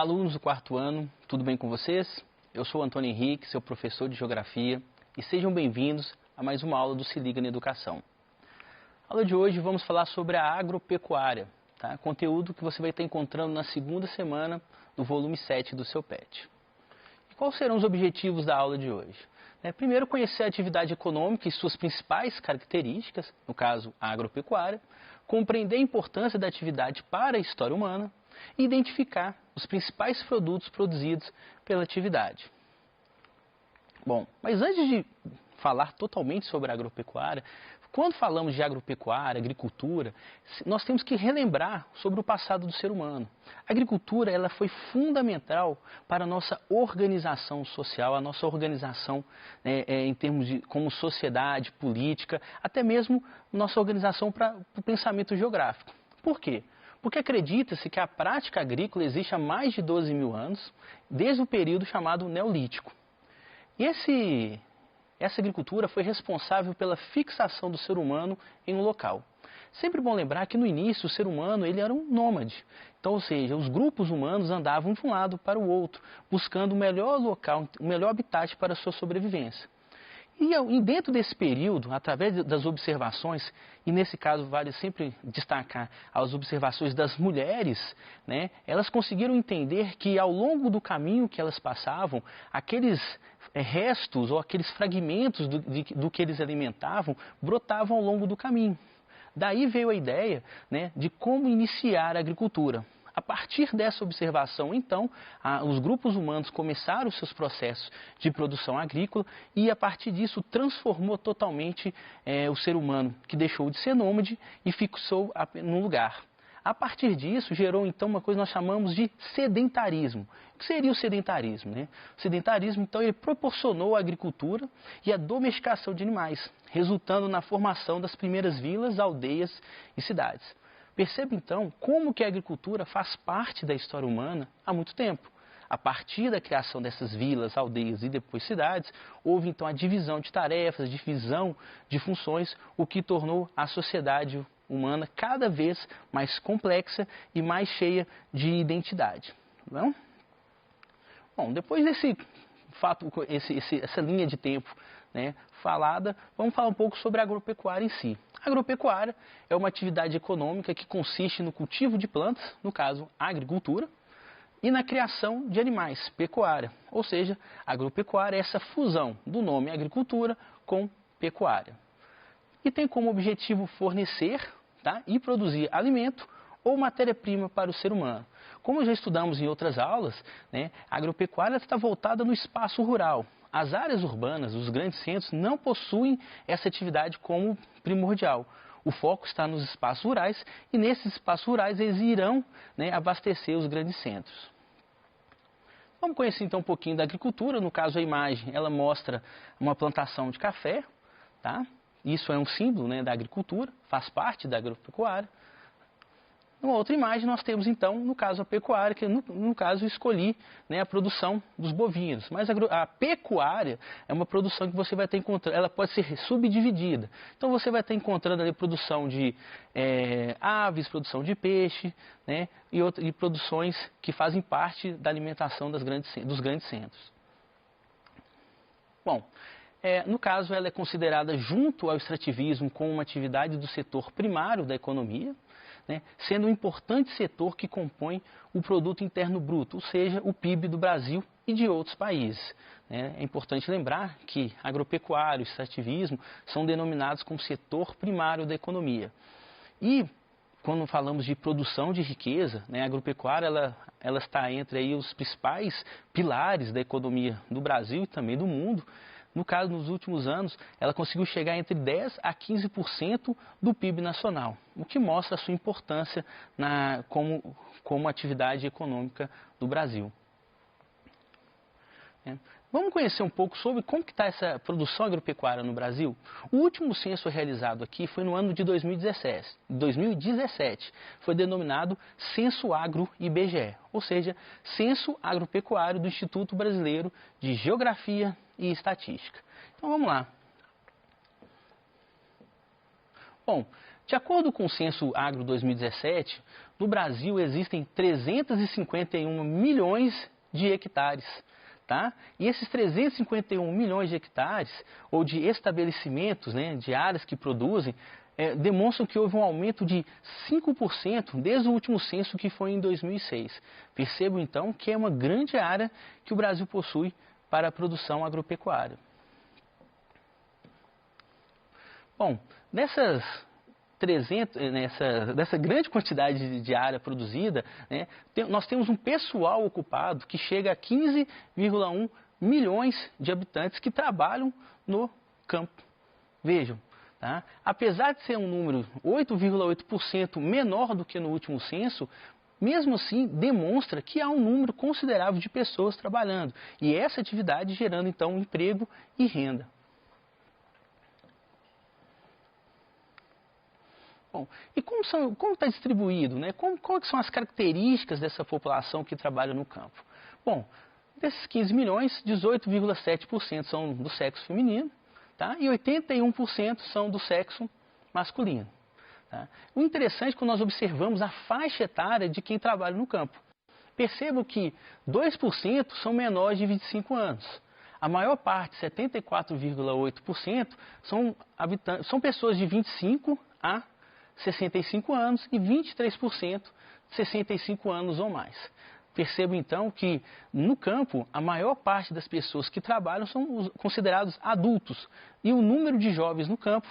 alunos do quarto ano, tudo bem com vocês? Eu sou o Antônio Henrique, seu professor de Geografia, e sejam bem-vindos a mais uma aula do Se Liga na Educação. Na aula de hoje vamos falar sobre a agropecuária, tá? Conteúdo que você vai estar encontrando na segunda semana do volume 7 do seu PET. E quais serão os objetivos da aula de hoje? Primeiro, conhecer a atividade econômica e suas principais características, no caso, a agropecuária, compreender a importância da atividade para a história humana e identificar os principais produtos produzidos pela atividade. Bom, mas antes de falar totalmente sobre a agropecuária, quando falamos de agropecuária, agricultura, nós temos que relembrar sobre o passado do ser humano. A agricultura ela foi fundamental para a nossa organização social, a nossa organização em termos de como sociedade, política, até mesmo nossa organização para o pensamento geográfico. Por quê? Porque acredita-se que a prática agrícola existe há mais de 12 mil anos, desde o período chamado Neolítico. E essa agricultura foi responsável pela fixação do ser humano em um local. Sempre bom lembrar que no início o ser humano ele era um nômade. Então, ou seja, os grupos humanos andavam de um lado para o outro, buscando o melhor local, o melhor habitat para a sua sobrevivência. E dentro desse período, através das observações, e nesse caso vale sempre destacar as observações das mulheres, elas conseguiram entender que ao longo do caminho que elas passavam, aqueles restos ou aqueles fragmentos do que eles alimentavam brotavam ao longo do caminho. Daí veio a ideia de como iniciar a agricultura. A partir dessa observação, então, os grupos humanos começaram os seus processos de produção agrícola e, a partir disso, transformou totalmente o ser humano, que deixou de ser nômade e fixou num lugar. A partir disso, gerou, então, uma coisa que nós chamamos de sedentarismo. O que seria o sedentarismo? O sedentarismo, então, ele proporcionou a agricultura e a domesticação de animais, resultando na formação das primeiras vilas, aldeias e cidades. Perceba, então, como que a agricultura faz parte da história humana há muito tempo. A partir da criação dessas vilas, aldeias e depois cidades, houve, então, a divisão de tarefas, divisão de funções, o que tornou a sociedade humana cada vez mais complexa e mais cheia de identidade. Não? Bom, depois desse fato, essa linha de tempo falada, vamos falar um pouco sobre a agropecuária em si. A agropecuária é uma atividade econômica que consiste no cultivo de plantas, no caso, a agricultura, e na criação de animais, pecuária. Ou seja, a agropecuária é essa fusão do nome agricultura com pecuária. E tem como objetivo fornecer e produzir alimento ou matéria-prima para o ser humano. Como já estudamos em outras aulas, a agropecuária está voltada no espaço rural. As áreas urbanas, os grandes centros, não possuem essa atividade como primordial. O foco está nos espaços rurais e nesses espaços rurais eles irão abastecer os grandes centros. Vamos conhecer então um pouquinho da agricultura. No caso, a imagem ela mostra uma plantação de café. Isso é um símbolo da agricultura, faz parte da agropecuária. Numa outra imagem nós temos então, no caso a pecuária, que no caso eu escolhi a produção dos bovinos. Mas a pecuária é uma produção que você vai ter encontrando, ela pode ser subdividida. Então você vai estar encontrando ali produção de aves, produção de peixe, e produções que fazem parte da alimentação dos grandes centros. Bom, no caso ela é considerada junto ao extrativismo como uma atividade do setor primário da economia, sendo um importante setor que compõe o Produto Interno Bruto, ou seja, o PIB do Brasil e de outros países. É importante lembrar que agropecuário e extrativismo são denominados como setor primário da economia. E quando falamos de produção de riqueza, a agropecuária ela está entre aí os principais pilares da economia do Brasil e também do mundo. No caso, nos últimos anos, ela conseguiu chegar entre 10% a 15% do PIB nacional, o que mostra a sua importância como atividade econômica do Brasil. Vamos conhecer um pouco sobre como está essa produção agropecuária no Brasil? O último censo realizado aqui foi no ano de 2017. Foi denominado Censo Agro IBGE, ou seja, Censo Agropecuário do Instituto Brasileiro de Geografia e Estatística. Então vamos lá. Bom, De acordo com o Censo Agro 2017, no Brasil existem 351 milhões de hectares. Tá? E esses 351 milhões de hectares, ou de estabelecimentos, né, de áreas que produzem, demonstram que houve um aumento de 5% desde o último censo, que foi em 2006. Percebo, então, que é uma grande área que o Brasil possui para a produção agropecuária. Bom, dessa grande quantidade de área produzida, né, nós temos um pessoal ocupado que chega a 15,1 milhões de habitantes que trabalham no campo. Vejam, tá? Apesar de ser um número 8,8% menor do que no último censo, mesmo assim demonstra que há um número considerável de pessoas trabalhando e essa atividade gerando então emprego e renda. Bom, e como está distribuído, né? Quais são as características dessa população que trabalha no campo? Bom, desses 15 milhões, 18,7% são do sexo feminino, tá? E 81% são do sexo masculino. Tá? O interessante é que nós observamos a faixa etária de quem trabalha no campo. Percebam que 2% são menores de 25 anos. A maior parte, 74,8%, são pessoas de 25 a 65 anos e 23% 65 anos ou mais. Percebo então que no campo a maior parte das pessoas que trabalham são considerados adultos e o número de jovens no campo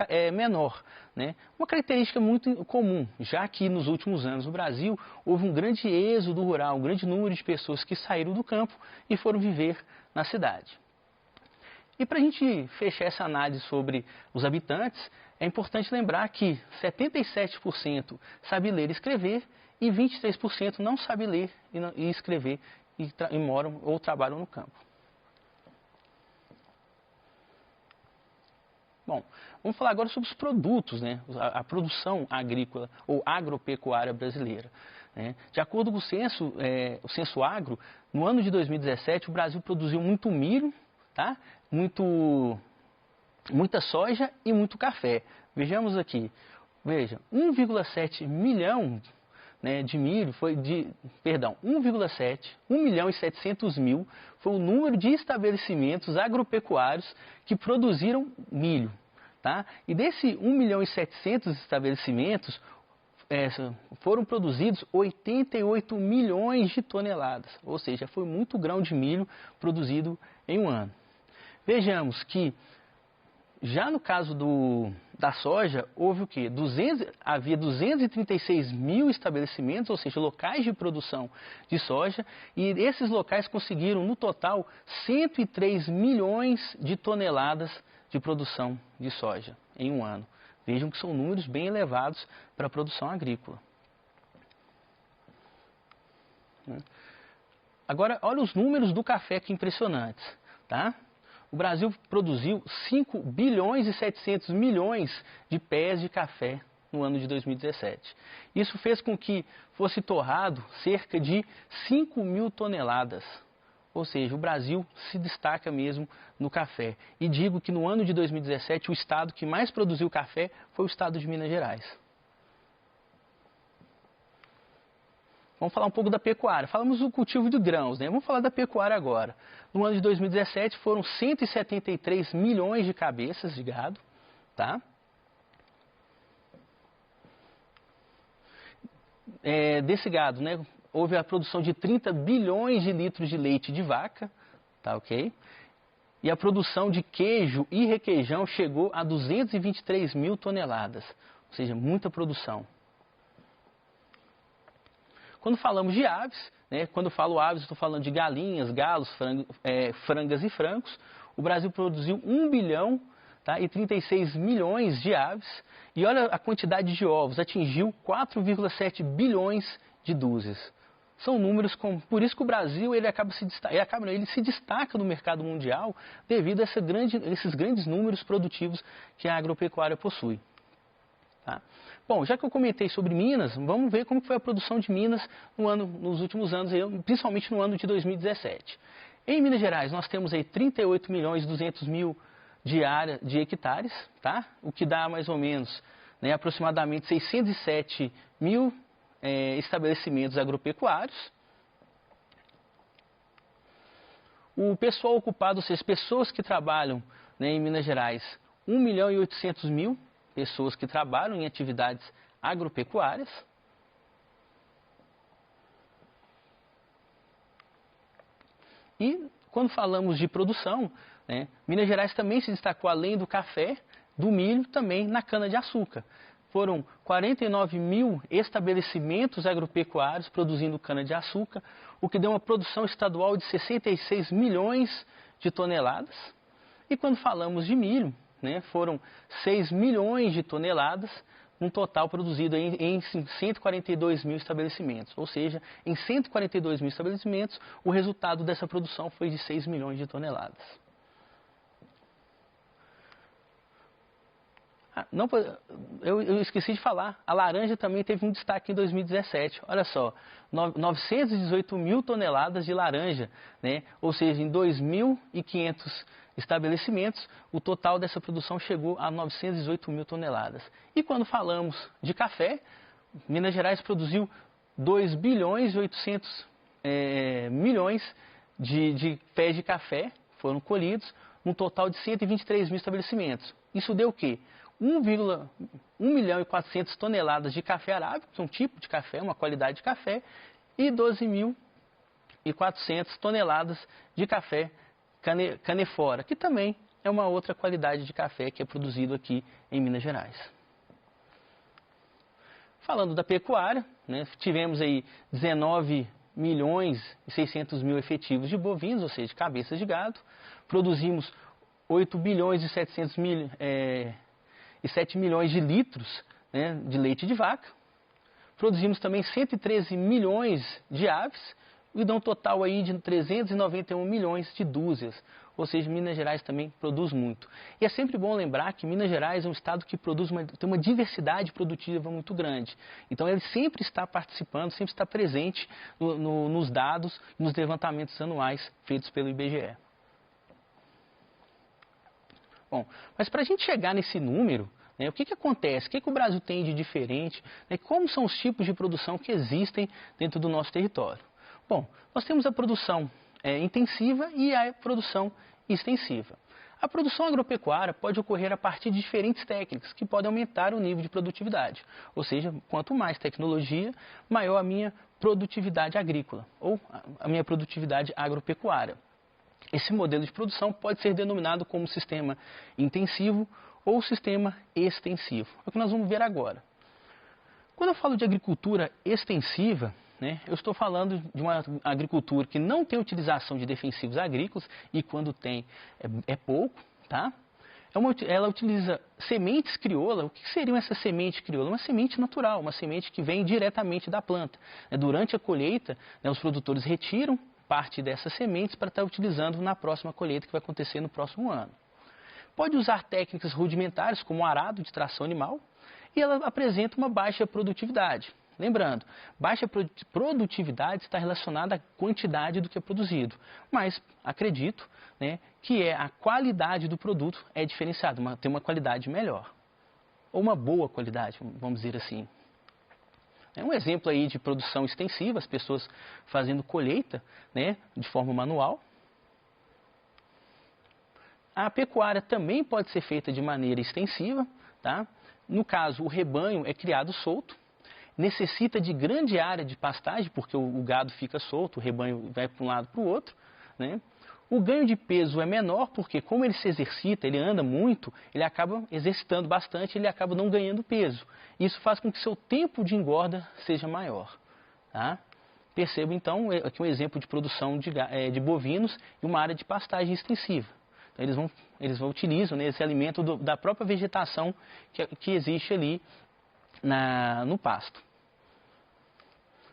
é menor, né? Uma característica muito comum, já que nos últimos anos no Brasil houve um grande êxodo rural, um grande número de pessoas que saíram do campo e foram viver na cidade. E para a gente fechar essa análise sobre os habitantes, é importante lembrar que 77% sabe ler e escrever e 23% não sabe ler e escrever e moram ou trabalham no campo. Bom, vamos falar agora sobre os produtos, né? A produção agrícola ou agropecuária brasileira. Né? De acordo com o censo agro, no ano de 2017 o Brasil produziu muito milho, tá? Muita soja e muito café. Vejamos aqui, veja, 1,7 milhão, né, de milho foi 1 milhão e 700 mil foi o número de estabelecimentos agropecuários que produziram milho. Tá? E desse 1 milhão e 700 estabelecimentos, foram produzidos 88 milhões de toneladas, ou seja, foi muito grão de milho produzido em um ano. Vejamos que já no caso da soja, houve o quê? Havia 236 mil estabelecimentos, ou seja, locais de produção de soja, e esses locais conseguiram, no total, 103 milhões de toneladas de produção de soja em um ano. Vejam que são números bem elevados para a produção agrícola. Agora, olha os números do café, que impressionantes, tá? O Brasil produziu 5 bilhões e 700 milhões de pés de café no ano de 2017. Isso fez com que fosse torrado cerca de 5 mil toneladas. Ou seja, o Brasil se destaca mesmo no café. E digo que no ano de 2017 o estado que mais produziu café foi o estado de Minas Gerais. Vamos falar um pouco da pecuária. Falamos do cultivo de grãos, né? Vamos falar da pecuária agora. No ano de 2017 foram 173 milhões de cabeças de gado, tá? Desse gado, né, houve a produção de 30 bilhões de litros de leite de vaca, tá ok? E a produção de queijo e requeijão chegou a 223 mil toneladas, ou seja, muita produção. Quando falamos de aves, né, quando falo aves, estou falando de galinhas, galos, frangas e frangos. O Brasil produziu 1 bilhão, tá, e 36 milhões de aves. E olha a quantidade de ovos, atingiu 4,7 bilhões de dúzias. São números, por isso que o Brasil ele se destaca no mercado mundial devido a esses grandes números produtivos que a agropecuária possui. Tá? Bom, já que eu comentei sobre Minas, vamos ver como foi a produção de Minas nos últimos anos, principalmente no ano de 2017. Em Minas Gerais, nós temos aí 38 milhões e 200 mil de hectares, tá? O que dá mais ou menos, né, aproximadamente 607 mil estabelecimentos agropecuários. O pessoal ocupado, ou seja, as pessoas que trabalham, né, em Minas Gerais, 1.800.000 pessoas que trabalham em atividades agropecuárias. E quando falamos de produção, né, Minas Gerais também se destacou, além do café, do milho, também na cana-de-açúcar. Foram 49 mil estabelecimentos agropecuários produzindo cana-de-açúcar, o que deu uma produção estadual de 66 milhões de toneladas. E quando falamos de milho, né, foram 6 milhões de toneladas, um total produzido em 142 mil estabelecimentos. Ou seja, em 142 mil estabelecimentos, o resultado dessa produção foi de 6 milhões de toneladas. Eu esqueci de falar, a laranja também teve um destaque em 2017. Olha só, 918 mil toneladas de laranja, né? Ou seja, em 2.500 estabelecimentos, o total dessa produção chegou a 918 mil toneladas. E quando falamos de café, Minas Gerais produziu 2 bilhões e 800 milhões de pés de café, foram colhidos, num total de 123 mil estabelecimentos. Isso deu o quê? 1 milhão e 400 toneladas de café arábico, que é um tipo de café, uma qualidade de café, e 12.400 toneladas de café canefora, que também é uma outra qualidade de café que é produzido aqui em Minas Gerais. Falando da pecuária, né, tivemos aí 19 milhões e 600 mil efetivos de bovinos, ou seja, de cabeças de gado, produzimos 8 bilhões e 700 mil... e 7 milhões de litros, né, de leite de vaca. Produzimos também 113 milhões de aves e dá um total aí de 391 milhões de dúzias. Ou seja, Minas Gerais também produz muito. E é sempre bom lembrar que Minas Gerais é um estado que tem uma diversidade produtiva muito grande. Então ele sempre está participando, sempre está presente nos dados, nos levantamentos anuais feitos pelo IBGE. Bom, mas para a gente chegar nesse número, né, o que acontece? O que o Brasil tem de diferente? Né, como são os tipos de produção que existem dentro do nosso território? Bom, nós temos a produção intensiva e a produção extensiva. A produção agropecuária pode ocorrer a partir de diferentes técnicas que podem aumentar o nível de produtividade. Ou seja, quanto mais tecnologia, maior a minha produtividade agrícola ou a minha produtividade agropecuária. Esse modelo de produção pode ser denominado como sistema intensivo ou sistema extensivo. É o que nós vamos ver agora. Quando eu falo de agricultura extensiva, né, eu estou falando de uma agricultura que não tem utilização de defensivos agrícolas e quando tem é pouco, tá? Ela utiliza sementes crioula. O que seriam essas sementes crioula? Uma semente natural, uma semente que vem diretamente da planta. Durante a colheita, né, os produtores retiram parte dessas sementes para estar utilizando na próxima colheita que vai acontecer no próximo ano. Pode usar técnicas rudimentares como o arado de tração animal e ela apresenta uma baixa produtividade. Lembrando, baixa produtividade está relacionada à quantidade do que é produzido, mas acredito, né, que a qualidade do produto é diferenciada, tem uma qualidade melhor, ou uma boa qualidade, vamos dizer assim. É um exemplo aí de produção extensiva, as pessoas fazendo colheita, né, de forma manual. A pecuária também pode ser feita de maneira extensiva, tá? No caso, o rebanho é criado solto, necessita de grande área de pastagem, porque o gado fica solto, o rebanho vai para um lado para o outro, né? O ganho de peso é menor, porque como ele se exercita, ele anda muito, ele acaba exercitando bastante, ele acaba não ganhando peso. Isso faz com que seu tempo de engorda seja maior. Tá? Perceba então aqui um exemplo de produção de bovinos e uma área de pastagem extensiva. Então, eles utilizam, né, esse alimento da própria vegetação que existe ali no pasto.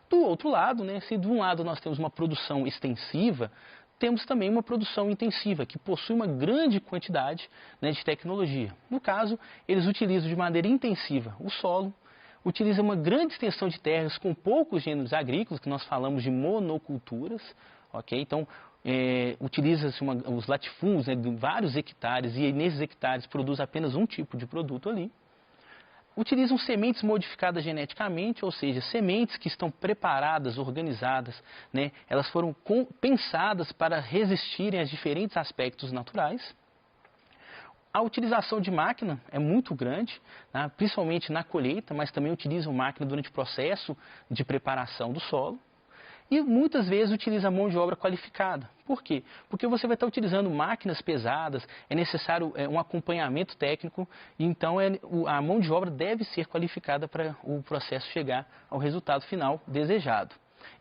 Do outro lado, né, se de um lado nós temos uma produção extensiva, temos também uma produção intensiva, que possui uma grande quantidade, né, de tecnologia. No caso, eles utilizam de maneira intensiva o solo, utilizam uma grande extensão de terras com poucos gêneros agrícolas, que nós falamos de monoculturas, ok? Então, utiliza-se os latifúndios, né, de vários hectares, e nesses hectares produz apenas um tipo de produto ali. utilizam sementes modificadas geneticamente, ou seja, sementes que estão preparadas, organizadas, né? Elas foram pensadas para resistirem a diferentes aspectos naturais. A utilização de máquina é muito grande, né? Principalmente na colheita, mas também utilizam máquina durante o processo de preparação do solo. E muitas vezes utiliza mão de obra qualificada. Por quê? Porque você vai estar utilizando máquinas pesadas, é necessário um acompanhamento técnico, e então a mão de obra deve ser qualificada para o processo chegar ao resultado final desejado.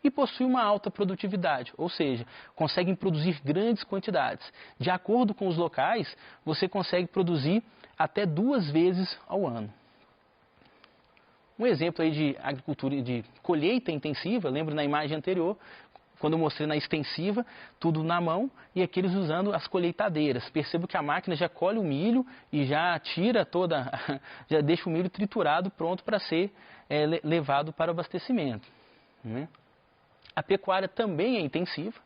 E possui uma alta produtividade, ou seja, conseguem produzir grandes quantidades. De acordo com os locais, você consegue produzir até 2 vezes ao ano. Um exemplo aí de agricultura de colheita intensiva, lembro na imagem anterior, quando eu mostrei na extensiva, tudo na mão e aqui eles usando as colheitadeiras. Percebo que a máquina já colhe o milho e já tira já deixa o milho triturado pronto para ser levado para o abastecimento. Né? A pecuária também é intensiva,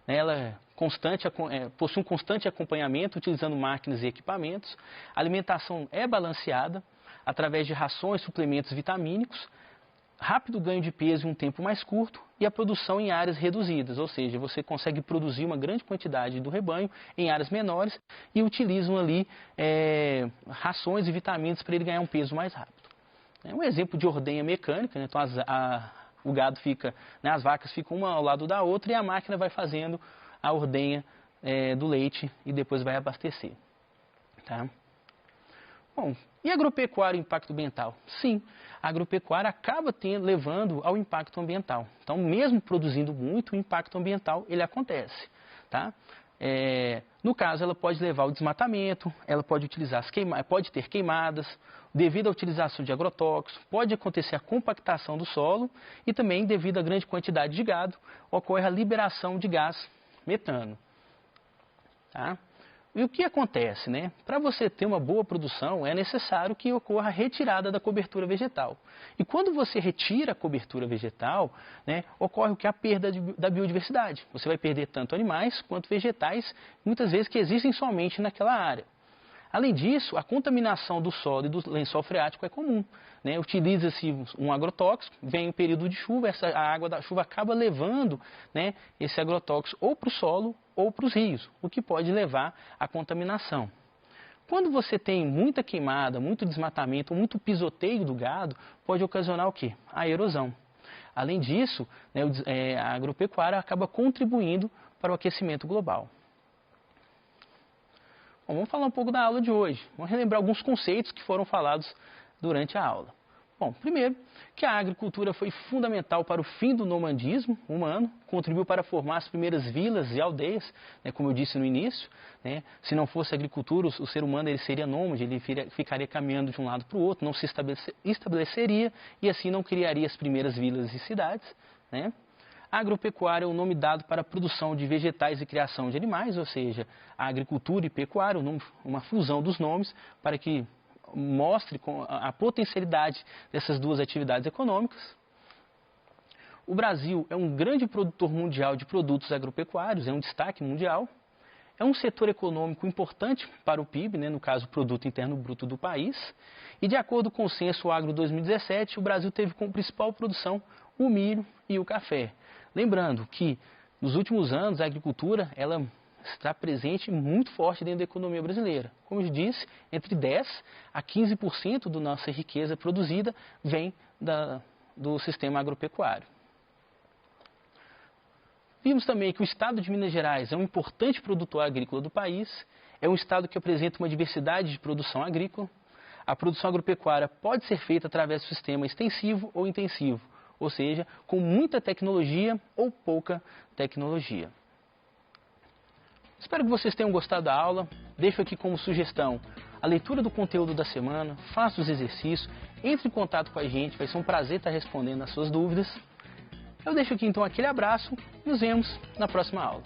né? Ela possui um constante acompanhamento utilizando máquinas e equipamentos. A alimentação é balanceada através de rações, suplementos vitamínicos, rápido ganho de peso em um tempo mais curto e a produção em áreas reduzidas, ou seja, você consegue produzir uma grande quantidade do rebanho em áreas menores e utilizam ali rações e vitaminas para ele ganhar um peso mais rápido. É um exemplo de ordenha mecânica, né? Então o gado fica, né, as vacas ficam uma ao lado da outra e a máquina vai fazendo a ordenha do leite e depois vai abastecer. Tá? Bom, e agropecuária e impacto ambiental? Sim, a agropecuária acaba levando ao impacto ambiental. Então, mesmo produzindo muito, o impacto ambiental ele acontece. Tá? No caso, ela pode levar ao desmatamento, ela pode pode ter queimadas, devido à utilização de agrotóxicos, pode acontecer a compactação do solo e também, devido à grande quantidade de gado, ocorre a liberação de gás metano. Tá? E o que acontece, né? Para você ter uma boa produção, é necessário que ocorra a retirada da cobertura vegetal. E quando você retira a cobertura vegetal, né, ocorre o que? A perda da biodiversidade. Você vai perder tanto animais quanto vegetais, muitas vezes que existem somente naquela área. Além disso, a contaminação do solo e do lençol freático é comum. Né? Utiliza-se um agrotóxico, vem o período de chuva, a água da chuva acaba levando, né, esse agrotóxico ou para o solo ou para os rios, o que pode levar à contaminação. Quando você tem muita queimada, muito desmatamento, muito pisoteio do gado, pode ocasionar o quê? A erosão. Além disso, né, a agropecuária acaba contribuindo para o aquecimento global. Bom, vamos falar um pouco da aula de hoje. Vamos relembrar alguns conceitos que foram falados durante a aula. Bom, primeiro, que a agricultura foi fundamental para o fim do nomadismo humano, contribuiu para formar as primeiras vilas e aldeias, né, como eu disse no início. Né, se não fosse a agricultura, o ser humano ele seria nômade, ele ficaria caminhando de um lado para o outro, não se estabeleceria e assim não criaria as primeiras vilas e cidades. Né. A agropecuária é o nome dado para a produção de vegetais e criação de animais, ou seja, a agricultura e pecuária, uma fusão dos nomes para que mostre a potencialidade dessas duas atividades econômicas. O Brasil é um grande produtor mundial de produtos agropecuários, é um destaque mundial. É um setor econômico importante para o PIB, né, no caso o Produto Interno Bruto do país. E de acordo com o Censo Agro 2017, o Brasil teve como principal produção o milho e o café. Lembrando que nos últimos anos a agricultura ela está presente muito forte dentro da economia brasileira. Como eu disse, entre 10% a 15% da nossa riqueza produzida vem do sistema agropecuário. Vimos também que o estado de Minas Gerais é um importante produtor agrícola do país, é um estado que apresenta uma diversidade de produção agrícola. A produção agropecuária pode ser feita através do sistema extensivo ou intensivo, ou seja, com muita tecnologia ou pouca tecnologia. Espero que vocês tenham gostado da aula. Deixo aqui como sugestão a leitura do conteúdo da semana, faça os exercícios, entre em contato com a gente, vai ser um prazer estar respondendo as suas dúvidas. Eu deixo aqui então aquele abraço e nos vemos na próxima aula.